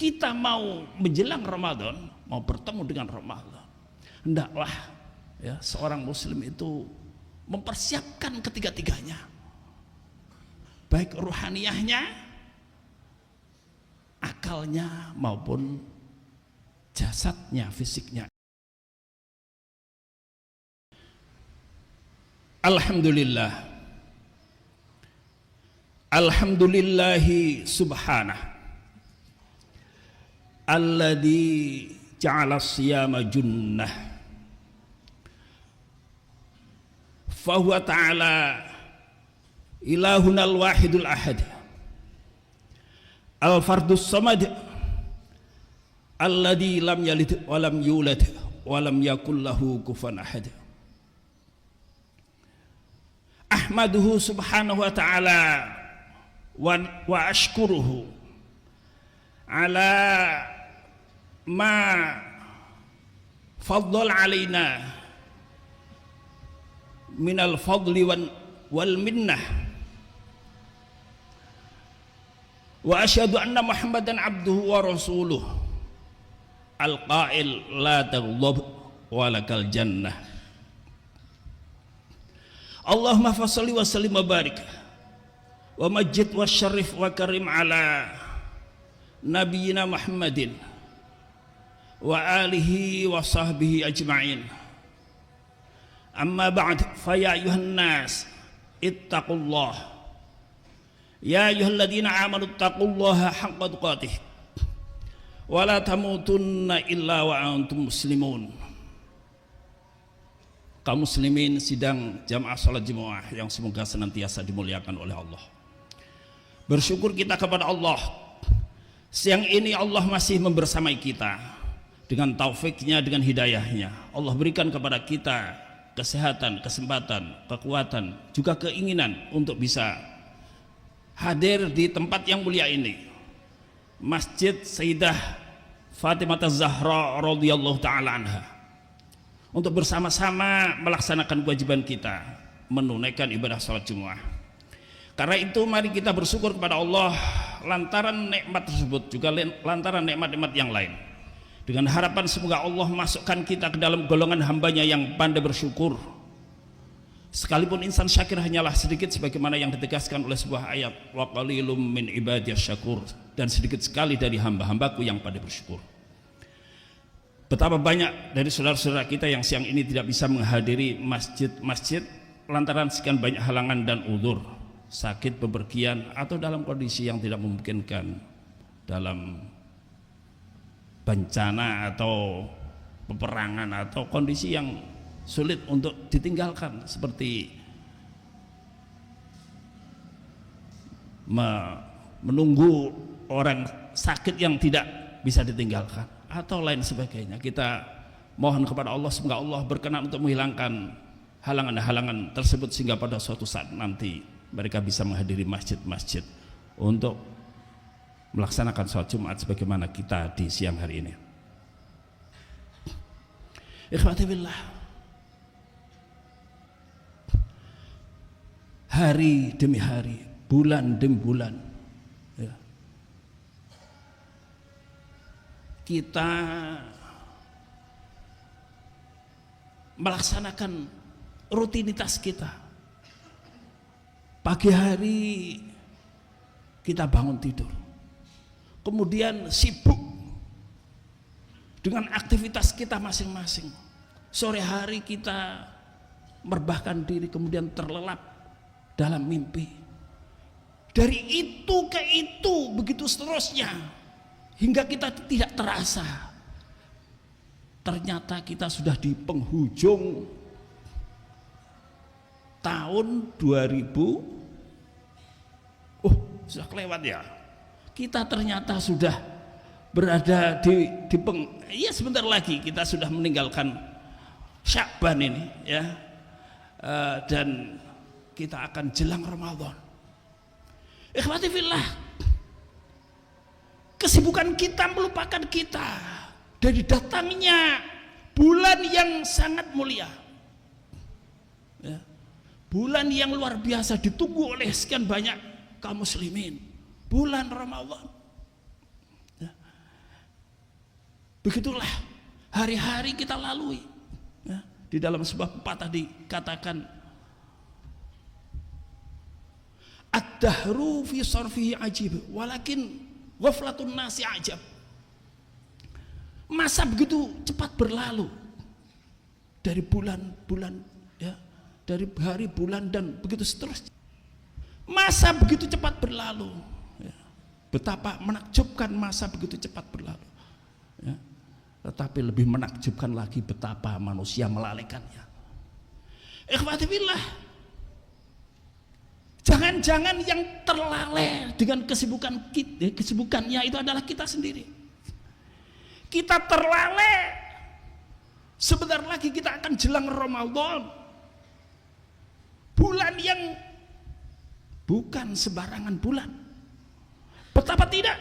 kita mau menjelang Ramadan, mau bertemu dengan Ramadan, hendaklah ya seorang muslim itu mempersiapkan ketiga-tiganya, baik ruhaniyahnya, akalnya maupun jasadnya, fisiknya. Alhamdulillah, alhamdulillahi subhanah alladzi ja'ala siyama junnah fahuwa ta'ala ilahunal wahidul ahad al-fardus samad alladzi lam yalid wa lam yulad wa lam yakul lahu kufuwan ahad. Ahmaduhu subhanahu wa ta'ala wa ashkuruhu ala ma faddal alaina minal fadli wal minnah, wa asyhadu anna Muhammadan abduhu wa rasuluh al-qail la taghdab wa lakal jannah. Allahumma fassalli wa sallim wa barik wa majid wa syarif wa karim ala nabiyyina Muhammadin wa alihi wa sahbihi ajma'in. Amma ba'd, fa ya ayuhan nas ittaqullah ya ayyuhalladzina amanu ittaqullaha haqqa tuqatih wa la tamutunna illa wa antum muslimun. Kaum muslimin sidang jamaah salat Jumat yang semoga senantiasa dimuliakan oleh Allah. Bersyukur kita kepada Allah, siang ini Allah masih membersamai kita dengan taufiknya, dengan hidayahnya. Allah berikan kepada kita kesehatan, kesempatan, kekuatan, juga keinginan untuk bisa hadir di tempat yang mulia ini, Masjid Sayyidah Fatimah Az-Zahra radhiyallahu ta'ala anha, untuk bersama-sama melaksanakan kewajiban kita menunaikan ibadah salat Jumat. Karena itu mari kita bersyukur kepada Allah lantaran nikmat tersebut, juga lantaran nikmat-nikmat yang lain, dengan harapan semoga Allah masukkan kita ke dalam golongan hambanya yang pandai bersyukur. Sekalipun insan syakir hanyalah sedikit, sebagaimana yang ditegaskan oleh sebuah ayat, wa qalilum min ibadiyas syakur, dan sedikit sekali dari hamba-hambaku yang pandai bersyukur. Betapa banyak dari saudara-saudara kita yang siang ini tidak bisa menghadiri masjid-masjid lantaran sekian banyak halangan dan uzur, sakit, bepergian, atau dalam kondisi yang tidak memungkinkan, dalam bencana atau peperangan atau kondisi yang sulit untuk ditinggalkan, seperti menunggu orang sakit yang tidak bisa ditinggalkan atau lain sebagainya. Kita mohon kepada Allah semoga Allah berkenan untuk menghilangkan halangan-halangan tersebut, sehingga pada suatu saat nanti mereka bisa menghadiri masjid-masjid untuk melaksanakan sholat Jumat sebagaimana kita di siang hari ini. Ikhwati billah, hari demi hari, bulan demi bulan, ya, kita melaksanakan rutinitas kita. Pagi hari kita bangun tidur, kemudian sibuk dengan aktivitas kita masing-masing. Sore hari kita merebahkan diri, kemudian terlelap dalam mimpi. Dari itu ke itu, begitu seterusnya, hingga kita tidak terasa ternyata kita sudah di penghujung tahun 2000. Sudah kelewat ya. Kita ternyata sudah berada di ya sebentar lagi kita sudah meninggalkan Sya'ban ini ya, dan kita akan jelang Ramadan. Ikhwati fillah, kesibukan kita melupakan kita dari datangnya bulan yang sangat mulia ya, bulan yang luar biasa ditunggu oleh sekian banyak kaum muslimin, bulan Ramadan ya. Begitulah hari-hari kita lalui. Ya, di dalam sebuah pepatah dikatakan, ad-dahru fi sarfihi ajib, walakin ghaflatun nasi ajab. Masa begitu cepat berlalu, dari bulan-bulan, ya, dari hari, bulan, dan begitu seterusnya. Masa begitu cepat berlalu, ya. Betapa menakjubkan masa begitu cepat berlalu, ya. Tetapi lebih menakjubkan lagi betapa manusia melalaikannya. Ikhwati billah, jangan-jangan yang terlalai dengan kesibukan kita, kesibukannya itu adalah kita sendiri. Kita terlalai. Sebentar lagi kita akan jelang Ramadan, bulan yang bukan sembarangan bulan. Betapa tidak,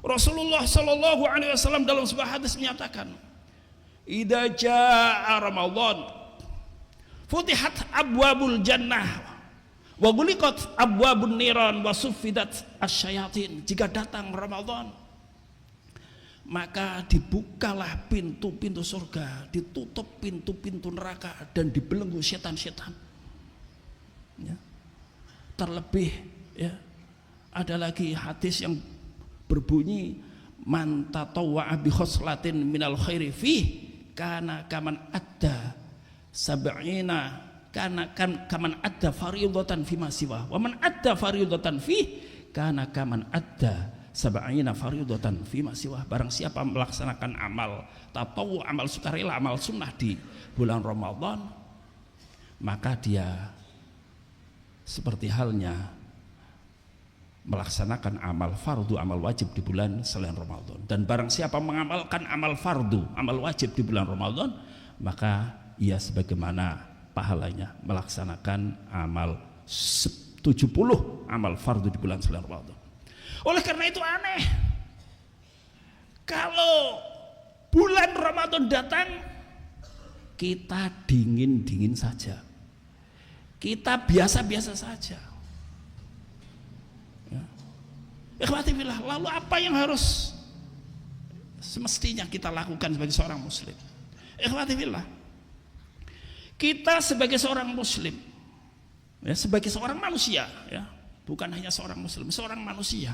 Rasulullah Shallallahu Alaihi Wasallam dalam sebuah hadis menyatakan, "Idza jaa Ramadan, futihat abwabul jannah, wa ghuliqat abwabun niran, wa suffidat asyayatin." Jika datang Ramadan, maka dibukalah pintu-pintu surga, ditutup pintu-pintu neraka, dan dibelenggu setan-setan. Ya. Terlebih, ya, ada lagi hadis yang berbunyi, man tatawwa'a bi khoslatin minal khairi fih kana kaman adda sab'ina kaman adda fardhatan fi ma siwa, wa man adda fardhatan fih kana kaman adda sab'ina fardhatan fi ma siwa. Barang siapa melaksanakan amal tatawwu, amal sukarela, amal sunnah di bulan Ramadan, maka dia seperti halnya melaksanakan amal fardu, amal wajib di bulan selain Ramadan. Dan barang siapa mengamalkan amal fardu, amal wajib di bulan Ramadan, maka ia sebagaimana pahalanya melaksanakan amal 70 amal fardu di bulan selain Ramadan. Oleh karena itu aneh kalau bulan Ramadan datang kita dingin-dingin saja, kita biasa-biasa saja. Ikhwati billah, lalu apa yang harus semestinya kita lakukan sebagai seorang muslim? Ikhwati billah, kita sebagai seorang muslim, ya, sebagai seorang manusia, ya, bukan hanya seorang muslim, seorang manusia,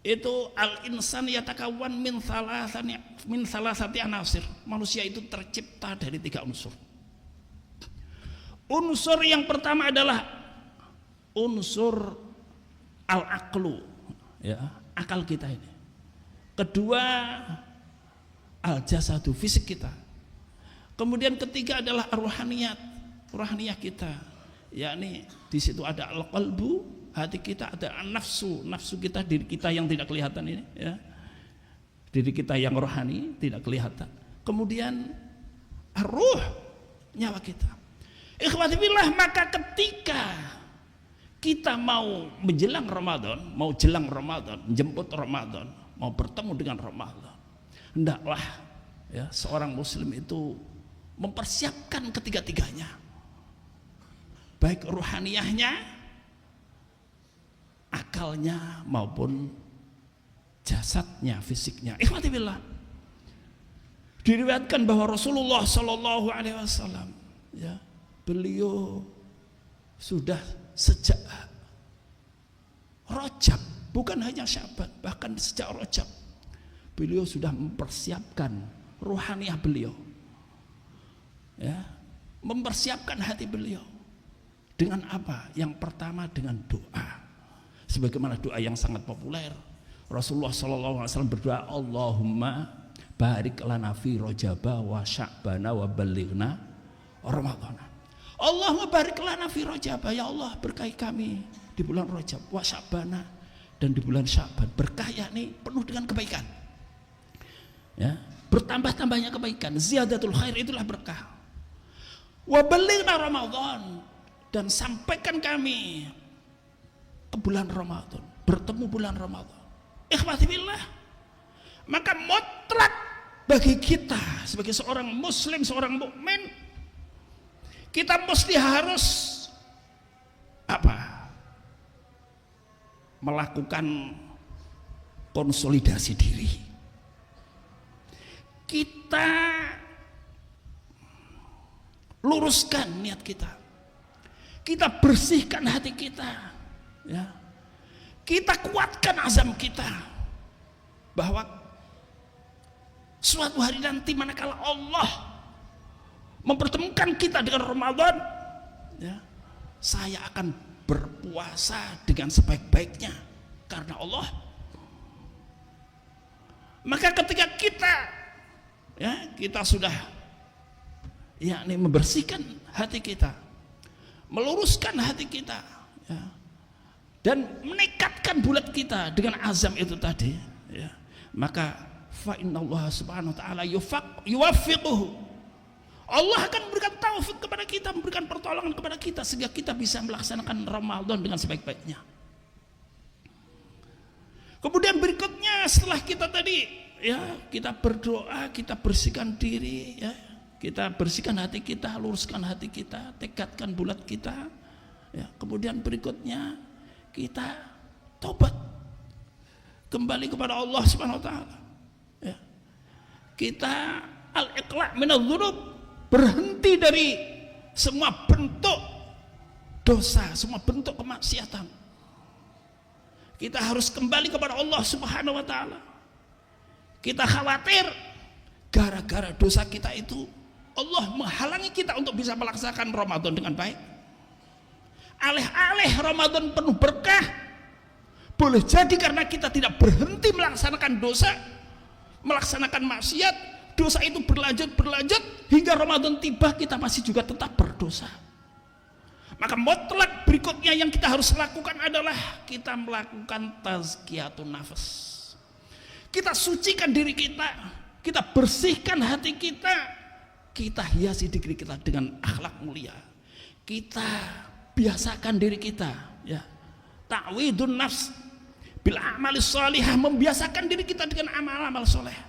itu al-insan yatakawan min salasati anasir. Manusia itu tercipta dari 3 unsur. Unsur yang pertama adalah unsur al-aqlu, ya, akal kita ini. Kedua, al-jasadu, fisik kita. Kemudian ketiga adalah ruhaniyat, ruhaniyah kita. Yakni di situ ada al-qalbu, hati kita, ada nafsu, nafsu kita, diri kita yang tidak kelihatan ini, ya. Diri kita yang rohani tidak kelihatan. Kemudian ruh, nyawa kita. Ikhwati billah, maka ketika kita mau menjelang Ramadan, mau jelang Ramadan, menjemput Ramadan, mau bertemu dengan Ramadan, hendaklah, ya, seorang muslim itu mempersiapkan ketiga-tiganya, baik ruhaniyahnya, akalnya, maupun jasadnya, fisiknya. Ikhwati billah, diriwayatkan bahwa Rasulullah Shallallahu Alaihi Wasallam, ya, beliau sudah sejak Rajab, bukan hanya Syaban, bahkan sejak Rajab beliau sudah mempersiapkan ruhaniyah beliau, ya, mempersiapkan hati beliau dengan apa? Yang pertama dengan doa, sebagaimana doa yang sangat populer. Rasulullah SAW berdoa, Allahumma barik lana fi Rajaba wa Sya'bana wa balighna Ramadhana. Allahumma barik lana fi Rajab, ya Allah berkahi kami di bulan Rajab, wa Sya'bana, dan di bulan Sya'ban. Berkah yakni penuh dengan kebaikan, ya, bertambah-tambahnya kebaikan, ziyadatul khair, itulah berkah. Wa balighna Ramadan, dan sampaikan kami ke bulan Ramadan, bertemu bulan Ramadan. Ikhwati billah, maka mutlak bagi kita sebagai seorang muslim, seorang mukmin, kita mesti harus apa? Melakukan konsolidasi diri. kita luruskan niat kita, kita bersihkan hati kita, ya. Kita kuatkan azam kita bahwa suatu hari nanti manakala Allah mempertemukan kita dengan Ramadan, ya, saya akan berpuasa dengan sebaik-baiknya karena Allah. Maka ketika kita, ya, kita sudah, ya, ini membersihkan hati kita, meluruskan hati kita, ya, dan menekatkan bulat kita dengan azam itu tadi, ya, maka fa innallaha subhanahu wa ta'ala yuwaffiquhu, Allah akan memberikan taufik kepada kita, memberikan pertolongan kepada kita sehingga kita bisa melaksanakan Ramadan dengan sebaik-baiknya. Kemudian berikutnya setelah kita tadi, ya, kita berdoa, kita bersihkan diri, ya, kita bersihkan hati kita, luruskan hati kita, tekadkan bulat kita, ya, kemudian berikutnya kita tobat kembali kepada Allah Subhanahu wa taala, ya. Kita al-iqla' minadz-dzunub, berhenti dari semua bentuk dosa, semua bentuk kemaksiatan. Kita harus kembali kepada Allah Subhanahu wa taala. Kita khawatir gara-gara dosa kita itu Allah menghalangi kita untuk bisa melaksanakan Ramadan dengan baik. Alih-alih Ramadan penuh berkah, boleh jadi karena kita tidak berhenti melaksanakan dosa, melaksanakan maksiat, dosa itu berlanjut hingga Ramadan tiba kita masih juga tetap berdosa. Maka mutlak berikutnya yang kita harus lakukan adalah kita melakukan tazkiyatun nafas. Kita sucikan diri kita, kita bersihkan hati kita, kita hiasi diri kita dengan akhlak mulia. Kita biasakan diri kita, ya, ta'widun nafs bil a'malis shalihah, membiasakan diri kita dengan amal-amal soleh.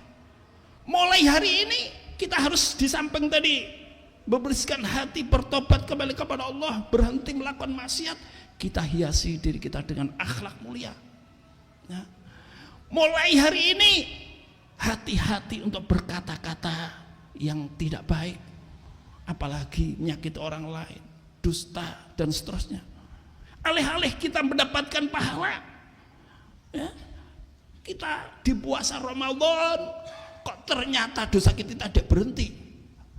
Mulai hari ini kita harus di samping tadi membersihkan hati, bertobat kembali kepada Allah, berhenti melakukan maksiat, kita hiasi diri kita dengan akhlak mulia, ya. Mulai hari ini hati-hati untuk berkata-kata yang tidak baik, apalagi menyakiti orang lain, dusta dan seterusnya. Alih-alih kita mendapatkan pahala, ya, kita di puasa Ramadan kok ternyata dosa kita tidak berhenti.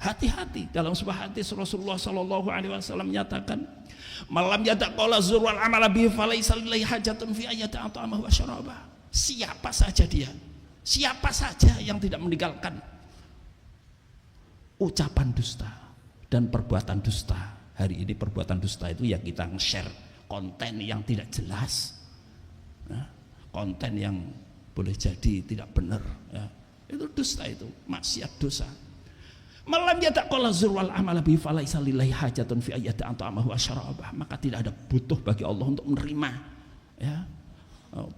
Hati-hati. Dalam sebuah hadis Rasulullah Shallallahu Alaihi Wasallam menyatakan, malam yadaqala zurwal amala bihi falaisa lillahi hajatun fi ayati at'amahu wa syarabah. Siapa saja dia, siapa saja yang tidak meninggalkan ucapan dusta dan perbuatan dusta. Hari ini perbuatan dusta itu ya kita nge-share konten yang tidak jelas, ya, konten yang boleh jadi tidak benar, ya. Itu dusta, itu maksiat, dosa. Malam yadaqala zurwal amala bihi falaisa lillahi hajatun fi ayati at'amahu wa syarabah. Maka tidak ada butuh bagi Allah untuk menerima, ya,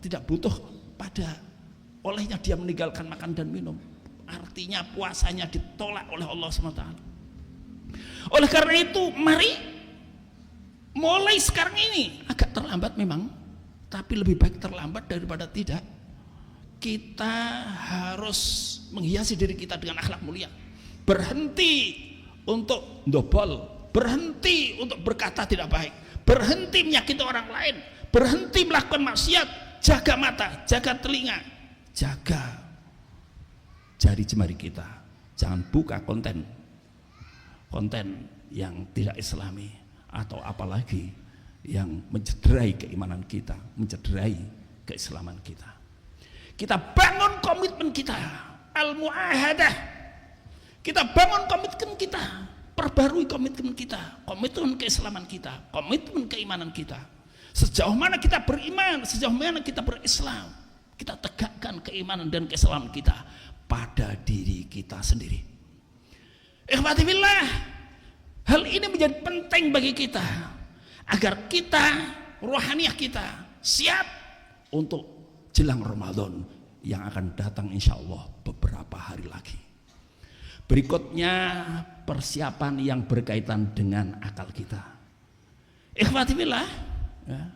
tidak butuh pada olehnya dia meninggalkan makan dan minum. Artinya puasanya ditolak oleh Allah SWT. Oleh karena itu mari mulai sekarang ini, agak terlambat memang, tapi lebih baik terlambat daripada tidak. Kita harus menghiasi diri kita dengan akhlak mulia, berhenti untuk ndobol, berhenti untuk berkata tidak baik, berhenti menyakiti orang lain, berhenti melakukan maksiat. Jaga mata, jaga telinga, jaga jari jemari kita. Jangan buka konten yang tidak islami, atau apalagi yang mencederai keimanan kita, mencederai keislaman kita. Kita bangun komitmen kita, al-mu'ahadah. Kita bangun komitmen kita, perbarui komitmen kita, komitmen keislaman kita, komitmen keimanan kita. Sejauh mana kita beriman, sejauh mana kita berislam, kita tegakkan keimanan dan keislaman kita pada diri kita sendiri. Ikhwati fillah, hal ini menjadi penting bagi kita agar kita, rohaniah kita siap untuk jelang Ramadan yang akan datang insya Allah beberapa hari lagi. Berikutnya persiapan yang berkaitan dengan akal kita. Ikhwati fillah, ya.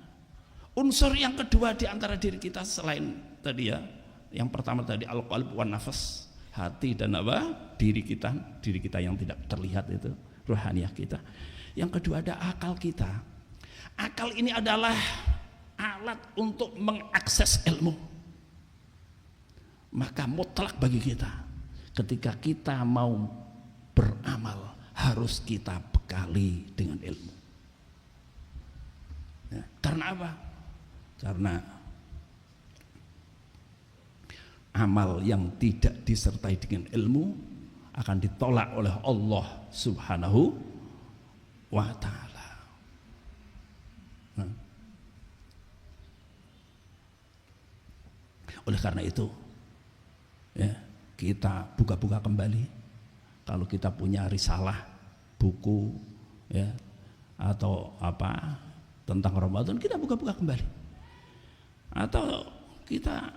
Unsur yang kedua di antara diri kita selain tadi, ya, yang pertama tadi al-qalb wan nafas, hati dan apa? Diri kita yang tidak terlihat itu, rohaniah kita. Yang kedua ada akal kita. Akal ini adalah alat untuk mengakses ilmu. Maka mutlak bagi kita, ketika kita mau beramal harus kita bekali dengan ilmu. Ya, karena apa? Karena amal yang tidak disertai dengan ilmu akan ditolak oleh Allah Subhanahu wa ta'ala. Oleh karena itu ya, kita buka-buka kembali. Kalau kita punya risalah, buku ya, atau apa tentang Ramadan, kita buka-buka kembali. Atau kita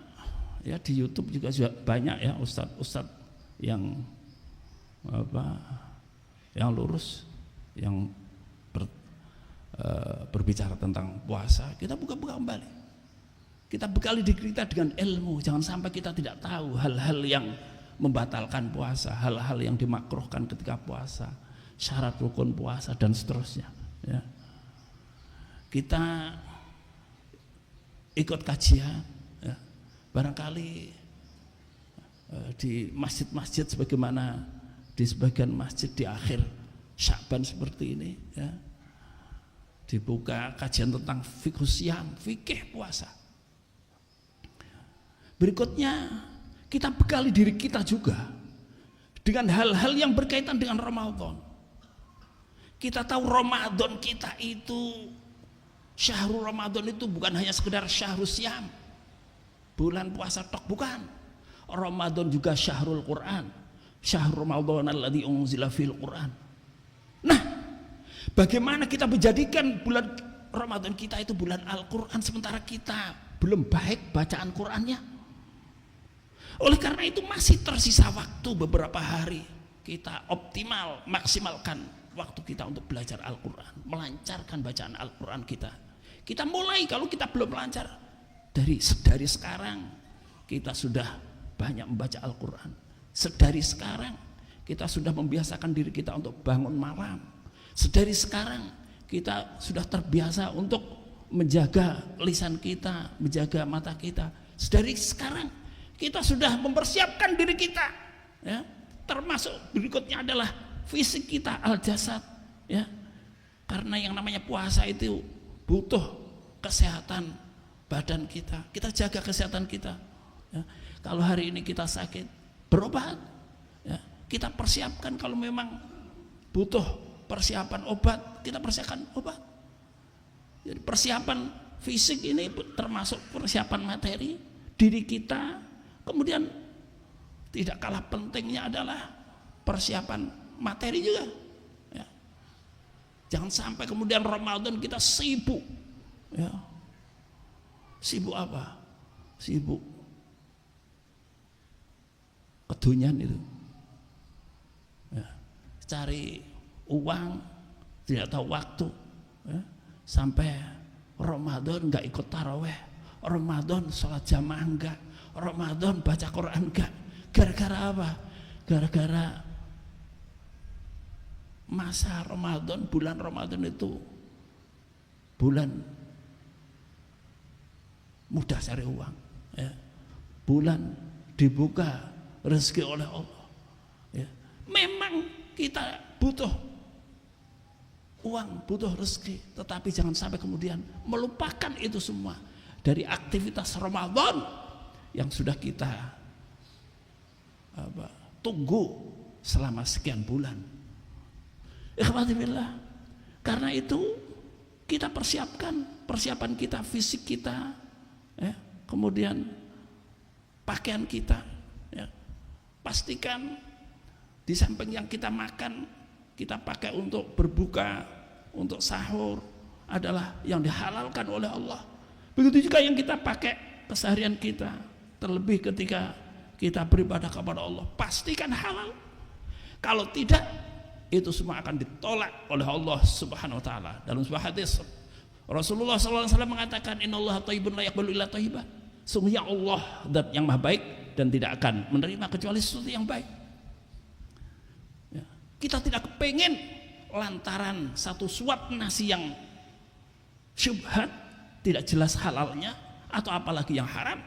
ya di YouTube juga banyak ya ustadz yang apa yang lurus yang berbicara tentang puasa. Kita buka-buka kembali, kita bekali diri kita dengan ilmu. Jangan sampai kita tidak tahu hal-hal yang membatalkan puasa, hal-hal yang dimakruhkan ketika puasa, syarat rukun puasa dan seterusnya ya. Kita ikut kajian ya. Barangkali di masjid-masjid sebagaimana di sebagian masjid di akhir Sya'ban seperti ini ya, dibuka kajian tentang fikih siam, fikih puasa. Berikutnya kita bekali diri kita juga dengan hal-hal yang berkaitan dengan Ramadan. Kita tahu Ramadan kita itu, syahrul Ramadan itu bukan hanya sekedar syahrul siam, bulan puasa tok, bukan. Ramadan juga syahrul Quran, syahrul Ramadan alladzi unzila fil Quran. Nah, bagaimana kita menjadikan bulan Ramadan kita itu bulan Al-Quran sementara kita belum baik bacaan Qurannya? Oleh karena itu masih tersisa waktu beberapa hari, kita optimal, maksimalkan waktu kita untuk belajar Al-Quran, melancarkan bacaan Al-Quran kita. Kita mulai, kalau kita belum lancar, dari sekarang kita sudah banyak membaca Al-Quran. Sedari sekarang kita sudah membiasakan diri kita untuk bangun malam. Sedari sekarang kita sudah terbiasa untuk menjaga lisan kita, menjaga mata kita. Sedari sekarang kita sudah mempersiapkan diri kita ya. Termasuk berikutnya adalah fisik kita, al-jasad ya. Karena yang namanya puasa itu butuh kesehatan badan kita. Kita jaga kesehatan kita ya. Kalau hari ini kita sakit, berobat ya. Kita persiapkan, kalau memang butuh persiapan obat, kita persiapkan obat. Jadi persiapan fisik ini termasuk persiapan materi diri kita. Kemudian tidak kalah pentingnya adalah persiapan materi juga ya. Jangan sampai kemudian Ramadan kita sibuk ya. Sibuk apa? Sibuk kedunian itu ya. Cari uang, tidak tahu waktu ya. Sampai Ramadan nggak ikut taraweh, Ramadan sholat jamaah enggak, Ramadan baca Quran enggak. Gara-gara apa? Gara-gara masa Ramadan, bulan Ramadan itu bulan mudah cari uang ya. Bulan dibuka rezeki oleh Allah ya. Memang kita butuh uang, butuh rezeki, tetapi jangan sampai kemudian melupakan itu semua dari aktivitas Ramadan yang sudah kita tunggu selama sekian bulan. Ikhwatillah, karena itu kita persiapan kita, fisik kita ya, kemudian pakaian kita ya. Pastikan di samping yang kita makan, kita pakai untuk berbuka, untuk sahur adalah yang dihalalkan oleh Allah. Begitu juga yang kita pakai keseharian kita, terlebih ketika kita beribadah kepada Allah, pastikan halal. Kalau tidak, itu semua akan ditolak oleh Allah Subhanahu wa taala. Dalam sebuah hadis Rasulullah SAW mengatakan, innallaha thayyibun la yaqbalu illa thayyiban. Sungguhnya Allah zat yang maha baik, dan tidak akan menerima kecuali sesuatu yang baik. Ya. Kita tidak kepengen lantaran satu suap nasi yang syubhat, tidak jelas halalnya atau apalagi yang haram,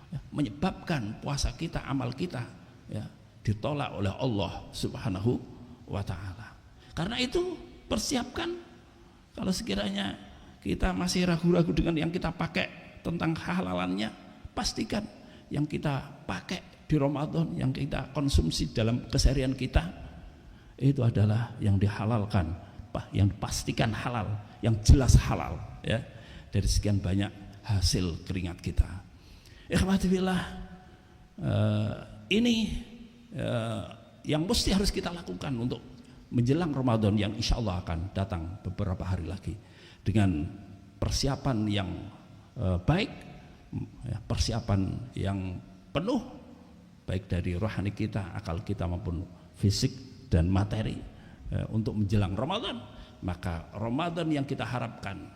ya, menyebabkan puasa kita, amal kita, ya, ditolak oleh Allah Subhanahu wa ta'ala. Karena itu persiapkan, kalau sekiranya kita masih ragu-ragu dengan yang kita pakai tentang halalannya, pastikan yang kita pakai di Ramadan, yang kita konsumsi dalam keseharian kita, itu adalah yang dihalalkan, yang dipastikan halal, yang jelas halal, ya, dari sekian banyak hasil keringat kita. Ikhwati fillah, ini yang mesti harus kita lakukan untuk menjelang Ramadan yang insya Allah akan datang beberapa hari lagi, dengan persiapan yang baik, persiapan yang penuh, baik dari rohani kita, akal kita maupun fisik dan materi, untuk menjelang Ramadan. Maka Ramadan yang kita harapkan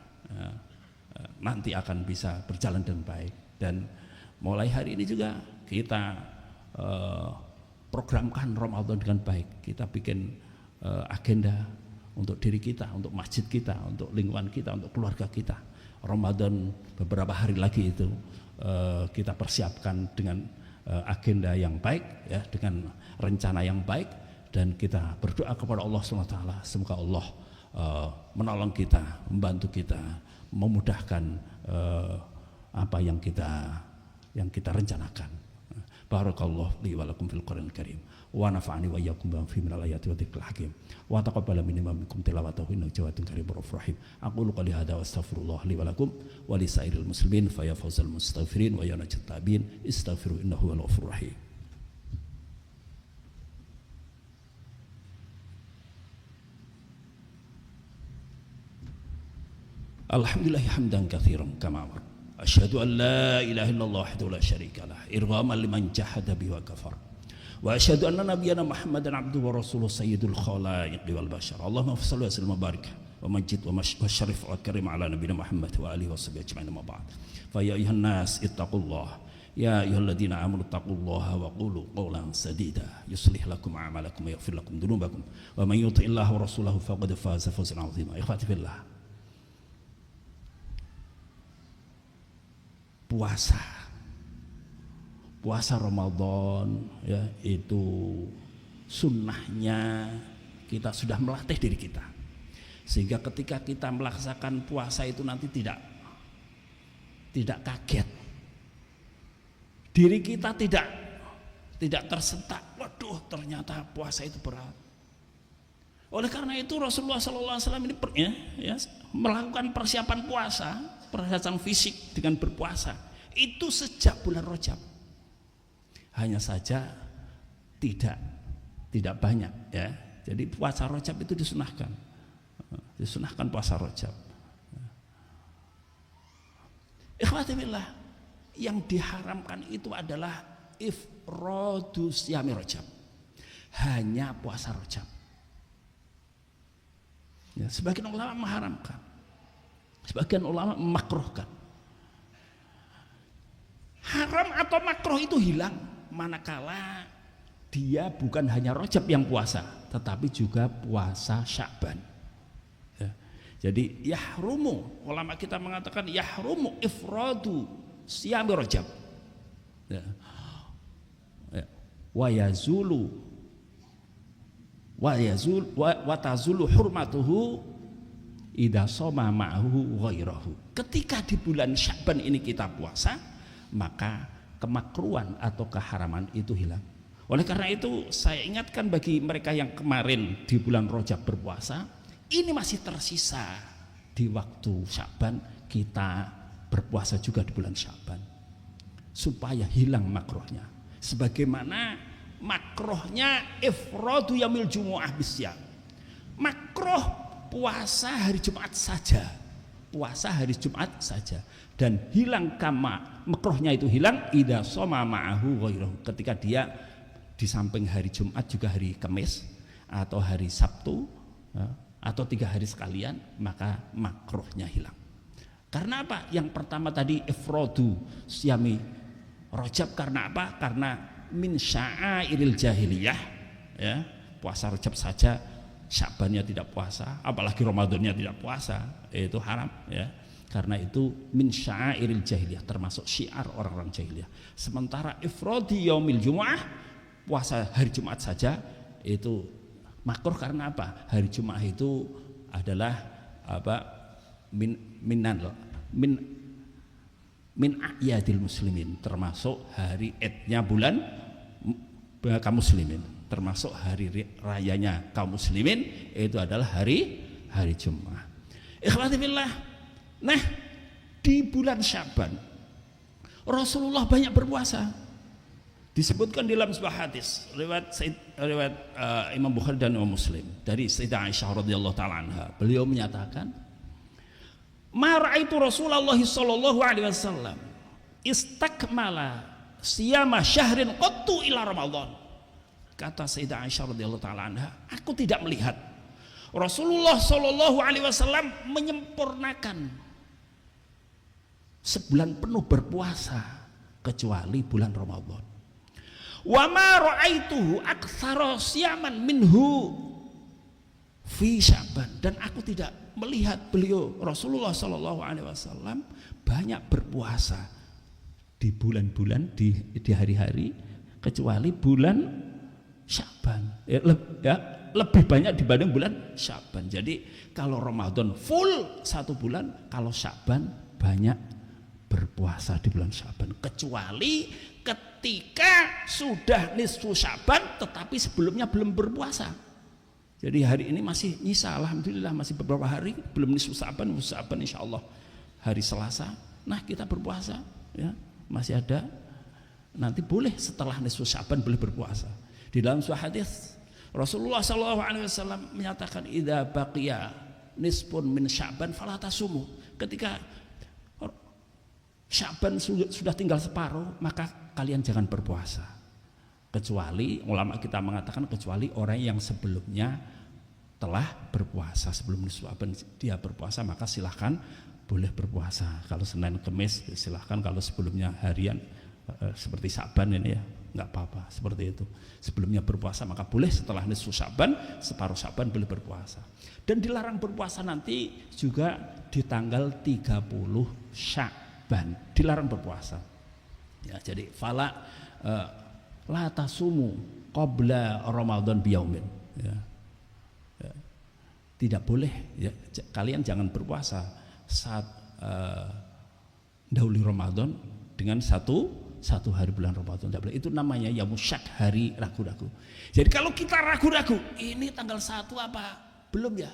nanti akan bisa berjalan dengan baik. Dan mulai hari ini juga kita programkan Ramadan dengan baik. Kita bikin agenda untuk diri kita, untuk masjid kita, untuk lingkungan kita, untuk keluarga kita. Ramadan beberapa hari lagi itu kita persiapkan dengan agenda yang baik, ya, dengan rencana yang baik, dan kita berdoa kepada Allah SWT, semoga Allah menolong kita, membantu kita, memudahkan apa yang kita rencanakan. Barakallahu li wa lakum fil Qur'anil Karim, wa nafa'ani wa iyyakum bima fihi minal ayati wa dzikril hakim, wa taqabbala minni wa minkum tilawatahu innahu jawadun karimur rahim. Aqulu qouli hadza wa astaghfirullah li wa lakum wa li sairil muslimin fa ya fawzal mustaghfirin wa ya najat tabin istaghfiru innahu huwal ghafurur rahim. Alhamdulillah hamdan katsiran kama amar. Asyhadu an la ilaha illallah wahdahu la syarika lah, irghaman liman jahada bihi wa kafar. Wa asyhadu anna nabiyyana Muhammadan abduhu wa rasuluhu sayyidul khalaiqi wal bashar. Allahumma shalli wa sallim wa barik wa majid wa syarif wa karim ala nabiyyina Muhammad wa alihi wa sahbihi ajma'in, ma ba'd. Fa ya ayyuhan nas ittaqullah, ya ayyuhalladzina amanu ittaqullaha wa qulu qawlan sadida yuslih lakum a'malakum wa yaghfir lakum dhunubakum wa man yuti'illaha wa rasulahu faqad faza fawzan 'azima. Ikhwati fillah, puasa Ramadan, ya, itu sunnahnya kita sudah melatih diri kita, sehingga ketika kita melaksanakan puasa itu nanti tidak kaget, diri kita tidak tersentak, waduh ternyata puasa itu berat. Oleh karena itu Rasulullah SAW ini melakukan persiapan puasa, persiapan fisik dengan berpuasa itu sejak bulan Rajab. Hanya saja tidak banyak, ya. Jadi puasa Rajab itu disunahkan puasa Rajab. Ikhwati billah, yang diharamkan itu adalah ifradu siyami Rajab, hanya puasa Rajab. Ya, sebagian ulama mengharamkan, sebagian ulama memakruhkan. Haram atau makruh itu hilang manakala dia bukan hanya Rajab yang puasa, tetapi juga puasa Sya'ban. Ya. Jadi yahrumu, ulama kita mengatakan yahrumu ifradu siyami Rajab. Ya. Ya. Wa tazulu hurmatuhu idza shoma ma'ahu ghairahu. Ketika di bulan Sya'ban ini kita puasa, maka kemakruhan atau keharaman itu hilang. Oleh karena itu saya ingatkan bagi mereka yang kemarin di bulan Rajab berpuasa, ini masih tersisa di waktu Sya'ban, kita berpuasa juga di bulan Sya'ban supaya hilang makruhnya. Sebagaimana makruhnya ifradu yaumil jumu'ah bisyam. Makruh puasa hari Jumat saja. Puasa hari Jumat saja, dan hilang kama makruhnya itu hilang idza shoma ma'ahu ghairahu, ketika dia di samping hari Jumat juga hari Kamis atau hari Sabtu, atau 3 hari sekalian, maka makruhnya hilang. Karena apa? Yang pertama tadi ifradu siyami Rajab karena apa? Karena min sya'airil jahiliyah, ya. Puasa Rajab saja, Sya'bannya tidak puasa, apalagi Ramadannya tidak puasa, itu haram, ya. Karena itu min sya'airil jahiliyah, termasuk syiar orang-orang jahiliyah. Sementara ifradi yaumil jumu'ah, puasa hari Jumat saja itu makruh karena apa? Hari Jumat itu adalah apa? Min a'yadil muslimin, termasuk hari idnya bulan kaum muslimin, termasuk hari rayanya kaum muslimin, itu adalah hari Jumat. Ikhwati fillah. Nah, di bulan Sya'ban Rasulullah banyak berpuasa. Disebutkan dalam sebuah hadis riwayat Imam Bukhari dan Imam Muslim dari Sayyidah Aisyah radhiyallahu taala anha. Beliau menyatakan, "Ma ra'aitu Rasulullah sallallahu alaihi wasallam istakmala siyama syahrin qattu ila Ramadan." Kata Sayyidah Aisyah radhiyallahu taala anha, "Aku tidak melihat Rasulullah sallallahu alaihi wasallam menyempurnakan sebulan penuh berpuasa kecuali bulan Ramadan. Wa ma ra'aituhu aktsara siyaman minhu fi Sya'ban." Dan aku tidak melihat beliau Rasulullah sallallahu alaihi wasallam banyak berpuasa di bulan-bulan di hari-hari kecuali bulan Sya'ban. Lebih banyak dibanding bulan Sya'ban. Jadi kalau Ramadan full satu bulan, kalau Sya'ban banyak berpuasa di bulan Sya'ban, kecuali ketika sudah nisfu Sya'ban tetapi sebelumnya belum berpuasa. Jadi hari ini masih nyisa, alhamdulillah masih beberapa hari belum nisfu Sya'ban, insyaallah hari Selasa. Nah, kita berpuasa, ya, masih ada. Nanti boleh setelah nisfu Sya'ban boleh berpuasa. Di dalam sebuah hadis Rasulullah SAW menyatakan, "Idza baqiya nisfun min Sya'ban fala tasumu." Ketika Sya'ban sudah tinggal separuh, maka kalian jangan berpuasa. Kecuali, ulama kita mengatakan, kecuali orang yang sebelumnya telah berpuasa. Sebelum Sya'ban dia berpuasa, maka silahkan boleh berpuasa. Kalau Senin Kemis silahkan, kalau sebelumnya harian seperti Sya'ban ini ya nggak apa-apa, seperti itu. Sebelumnya berpuasa maka boleh, setelah nisfu Sya'ban, separuh Sya'ban boleh berpuasa. Dan dilarang berpuasa nanti juga di tanggal 30 Sya'ban. Dilarang berpuasa, ya. Jadi fala la tasumu qabla Ramadan biyaumin, ya. Ya. Tidak boleh, ya. Kalian jangan berpuasa saat dahulu Ramadan dengan satu hari bulan Ramadan. Tidak boleh. Itu namanya yamusyak, hari ragu-ragu. Jadi kalau kita ragu-ragu, ini tanggal 1 apa belum ya,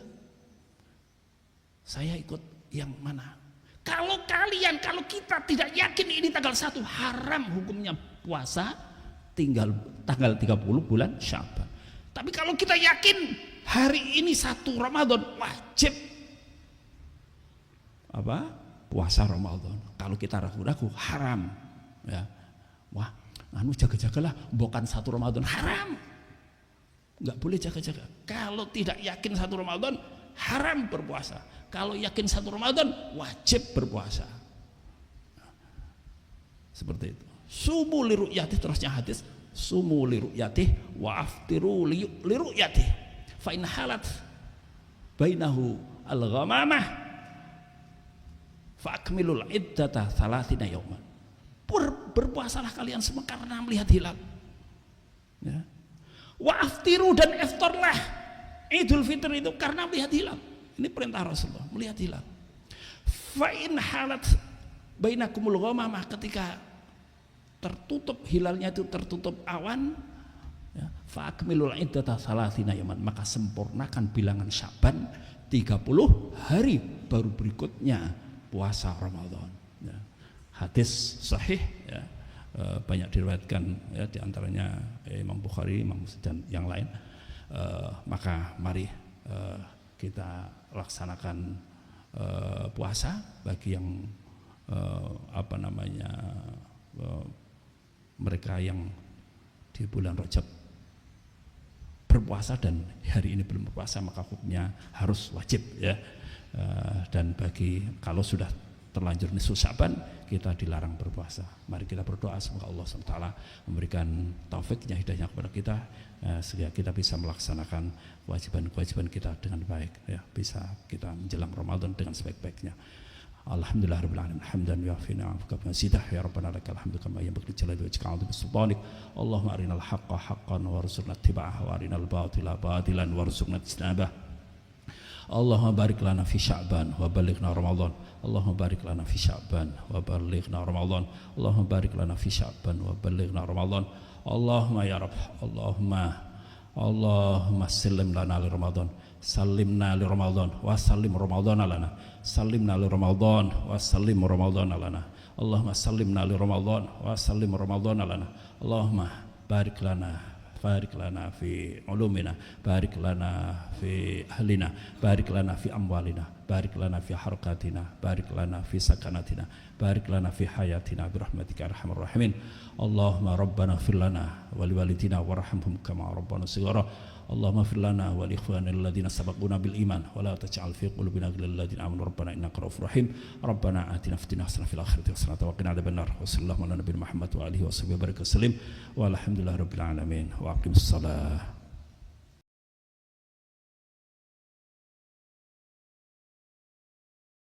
saya ikut yang mana? Kalau kita tidak yakin ini tanggal 1, haram hukumnya puasa tinggal tanggal 30 bulan Sya'ban. Tapi kalau kita yakin hari ini 1 Ramadan, wajib apa? Puasa Ramadan. Kalau kita ragu-ragu, haram, ya. Wah, jaga-jagalah, bukan 1 Ramadan, haram. Nggak boleh jaga-jaga. Kalau tidak yakin 1 Ramadan, haram berpuasa. Kalau yakin 1 Ramadan, wajib berpuasa. Seperti itu. Sumu li ru'yatih, terusnya hadis, sumu li ru'yatih wa aftiru li ru'yatih. Fa in halat bainahu al-ghamamah fa akmilul iddata 30 yauman. Berpuasalah kalian semua karena melihat hilal. Ya. Wa aftiru, dan iftarlah Idul Fitri itu karena melihat hilal. Ini perintah Rasulullah, melihat hilal. Fa in halat bainakumul ghamamah, ketika tertutup hilalnya, itu tertutup awan, ya, fa akmilul iddata 30 yauman, maka sempurnakan bilangan Sya'ban 30 hari baru berikutnya puasa Ramadan. Ya. Hadis sahih, ya, banyak diriwayatkan, ya, diantaranya Imam Bukhari, Imam Muslim dan yang lain. Maka mari kita laksanakan puasa bagi yang mereka yang di bulan Rajab berpuasa dan hari ini belum berpuasa, maka hukumnya harus wajib, ya. Dan bagi kalau sudah terlanjur nisfu Sya'ban, kita dilarang berpuasa. Mari kita berdoa semoga Allah SWT memberikan taufiknya, hidayahnya kepada kita, sehingga kita bisa melaksanakan kewajiban-kewajiban kita dengan baik, ya, bisa kita menjelang Ramadan dengan sebaik-baiknya. Alhamdulillahirabbil alamin hamdan yu'afi ni'amaka wa mazidah ya rabbana lakal hamdu kama yanbaghi li jalali wajhika 'azimi sultanik. Allahumma arinal haqqa haqqan warzuqna ittiba'ahu wa arinal batila batilan warzuqna ijtinabah. Allahumma barik lana fi Sya'ban wa ballighna Ramadan. Allahumma barik lana fi Sya'ban wa ballighna Ramadan. Allahumma barik lana fi Sya'ban wa ballighna Ramadan. Allahumma ya Rabb, Allahumma sallim lana li Ramadan, sallimna li Ramadan wa sallim Ramadan lana, sallimna li Ramadan wa sallim Ramadan lana. Allahumma sallimna li Ramadan wa sallim Ramadan lana. Allahumma barik lana fi ulumina, barik lana fi ahlina, barik lana fi amwalina, barik lana fi harakatina, barik lana fi sakanatina, barik lana fi hayatina birahmatika arhamar rahimin. Allahumma rabbana ighfir lana wa liwalidina warhamhum kama rabbana shighara. Allahumma ighfir lana wa li ikhwanina alladhina sabaquna bil iman wa la taj'al fi qulubina ghillan lil ladzina amanu rabbana innaka ra'ufur rahim. Rabbana atina fid dunya hasanah fil akhirati hasanah wa qina adzabannar. Wa sallallahu ala nabiyyina Muhammad wa alihi wa sahbihi wa barik wa sallim. Walhamdulillahirabbil alamin. Wa aqimus salah.